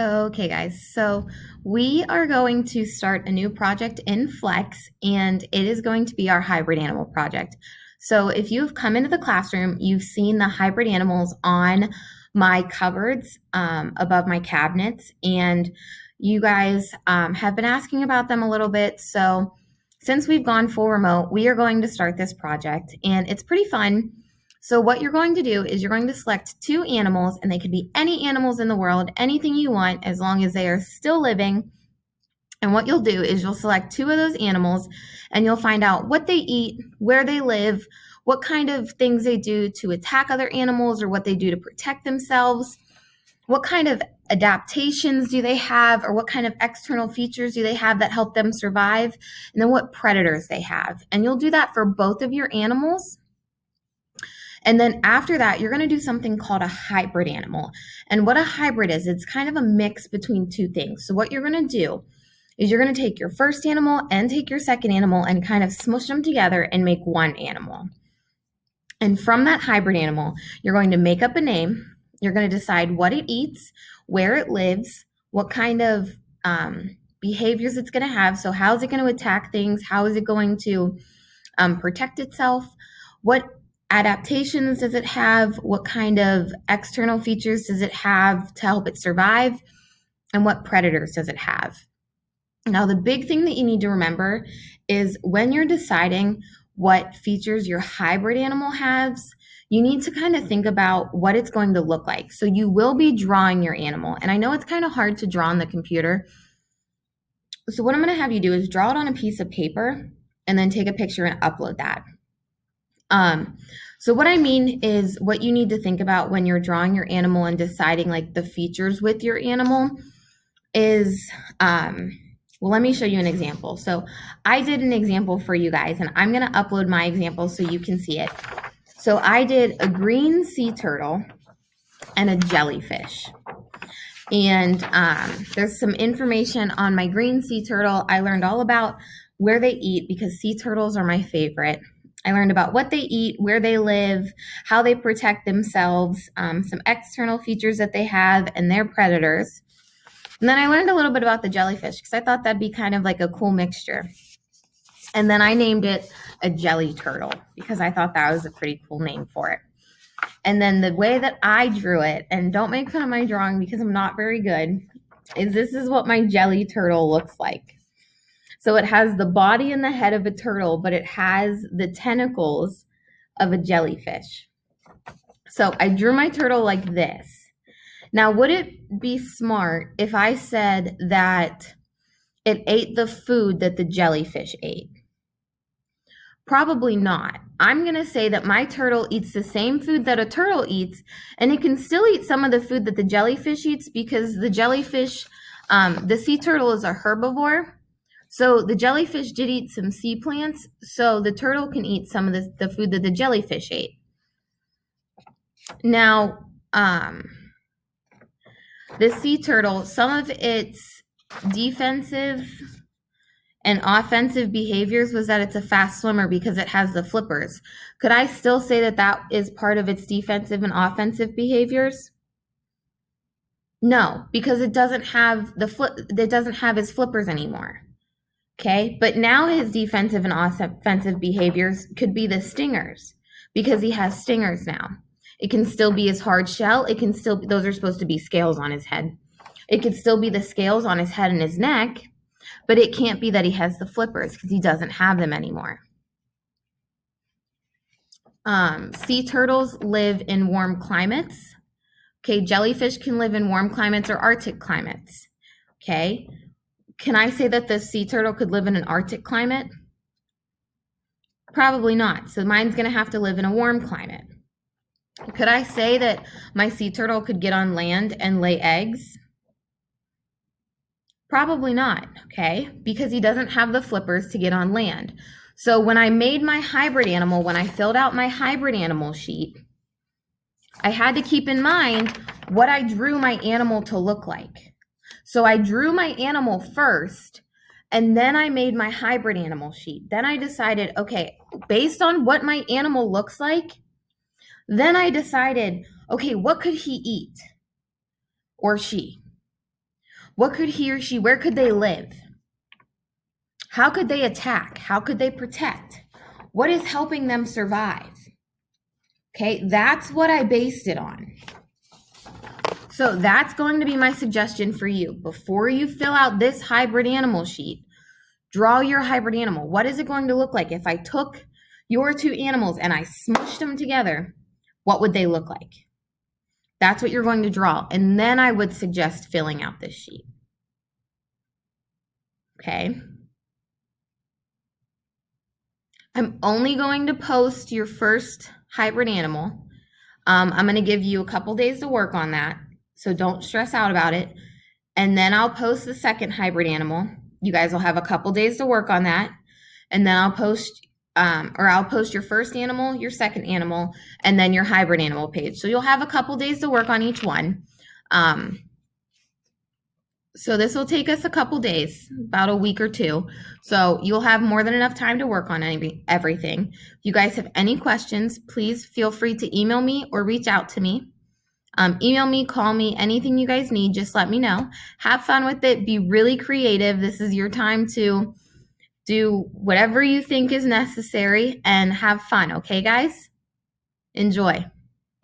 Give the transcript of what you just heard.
Okay, guys, so we are going to start a new project in Flex, and it is going to be our hybrid animal project. So if you've come into the classroom, you've seen the hybrid animals on my cupboards above my cabinets, and you guys have been asking about them a little bit. So since we've gone full remote, we are going to start this project, and it's pretty fun. So what you're going to do is you're going to select two animals, and they could be any animals in the world, anything you want, as long as they are still living. And what you'll do is you'll select two of those animals, and you'll find out what they eat, where they live, what kind of things they do to attack other animals or what they do to protect themselves, what kind of adaptations do they have, or what kind of external features do they have that help them survive, and then what predators they have. And you'll do that for both of your animals. And then after that, you're going to do something called a hybrid animal. And what a hybrid is, it's kind of a mix between two things. So what you're going to do is you're going to take your first animal and take your second animal and kind of smush them together and make one animal. And from that hybrid animal, you're going to make up a name. You're going to decide what it eats, where it lives, what kind of behaviors it's going to have. So how is it going to attack things? How is it going to protect itself? What adaptations does it have? What kind of external features does it have to help it survive? And what predators does it have? Now, the big thing that you need to remember is when you're deciding what features your hybrid animal has, you need to kind of think about what it's going to look like. So you will be drawing your animal. And I know it's kind of hard to draw on the computer. So what I'm going to have you do is draw it on a piece of paper and then take a picture and upload that. So what I mean is what you need to think about when you're drawing your animal and deciding like the features with your animal is, well, let me show you an example. So I did an example for you guys, and I'm going to upload my example so you can see it. So I did a green sea turtle and a jellyfish. And there's some information on my green sea turtle. I learned all about where they eat because sea turtles are my favorite. I learned about what they eat, where they live, how they protect themselves, some external features that they have, and their predators. And then I learned a little bit about the jellyfish because I thought that'd be kind of like a cool mixture. And then I named it a jelly turtle because I thought that was a pretty cool name for it. And then the way that I drew it, and don't make fun of my drawing because I'm not very good, is this is what my jelly turtle looks like. So it has the body and the head of a turtle, but it has the tentacles of a jellyfish. So I drew my turtle like this. Now, would it be smart if I said that it ate the food that the jellyfish ate? Probably not. I'm going to say that my turtle eats the same food that a turtle eats, and it can still eat some of the food that the jellyfish eats because the jellyfish, the sea turtle is a herbivore. So the jellyfish did eat some sea plants, so the turtle can eat some of the food that the jellyfish ate. Now, the sea turtle, some of its defensive and offensive behaviors was that it's a fast swimmer because it has the flippers. Could I still say that that is part of its defensive and offensive behaviors? No, because it doesn't have it doesn't have his flippers anymore. Okay, but now his defensive and offensive behaviors could be the stingers because he has stingers now. It can still be his hard shell. It can still, those are supposed to be scales on his head. It could still be the scales on his head and his neck, but it can't be that he has the flippers because he doesn't have them anymore. Sea turtles live in warm climates. Okay, jellyfish can live in warm climates or Arctic climates. Okay. Can I say that the sea turtle could live in an Arctic climate? Probably not. So mine's going to have to live in a warm climate. Could I say that my sea turtle could get on land and lay eggs? Probably not, okay? Because he doesn't have the flippers to get on land. So when I made my hybrid animal, when I filled out my hybrid animal sheet, I had to keep in mind what I drew my animal to look like. So I drew my animal first, and then I made my hybrid animal sheet. Then I decided, okay, based on what my animal looks like, then I decided, okay, what could he eat or she? What could he or she, where could they live? How could they attack? How could they protect? What is helping them survive? Okay, that's what I based it on. So that's going to be my suggestion for you. Before you fill out this hybrid animal sheet, draw your hybrid animal. What is it going to look like? If I took your two animals and I smushed them together, what would they look like? That's what you're going to draw. And then I would suggest filling out this sheet. Okay. I'm only going to post your first hybrid animal. I'm going to give you a couple days to work on that. So don't stress out about it. And then I'll post the second hybrid animal. You guys will have a couple days to work on that. And then I'll post your first animal, your second animal, and then your hybrid animal page. So you'll have a couple days to work on each one. So this will take us a couple days, about a week or two. So you'll have more than enough time to work on everything. If you guys have any questions, please feel free to email me or reach out to me. Email me, call me, anything you guys need, just let me know. Have fun with it. Be really creative. This is your time to do whatever you think is necessary and have fun. Okay, guys? Enjoy.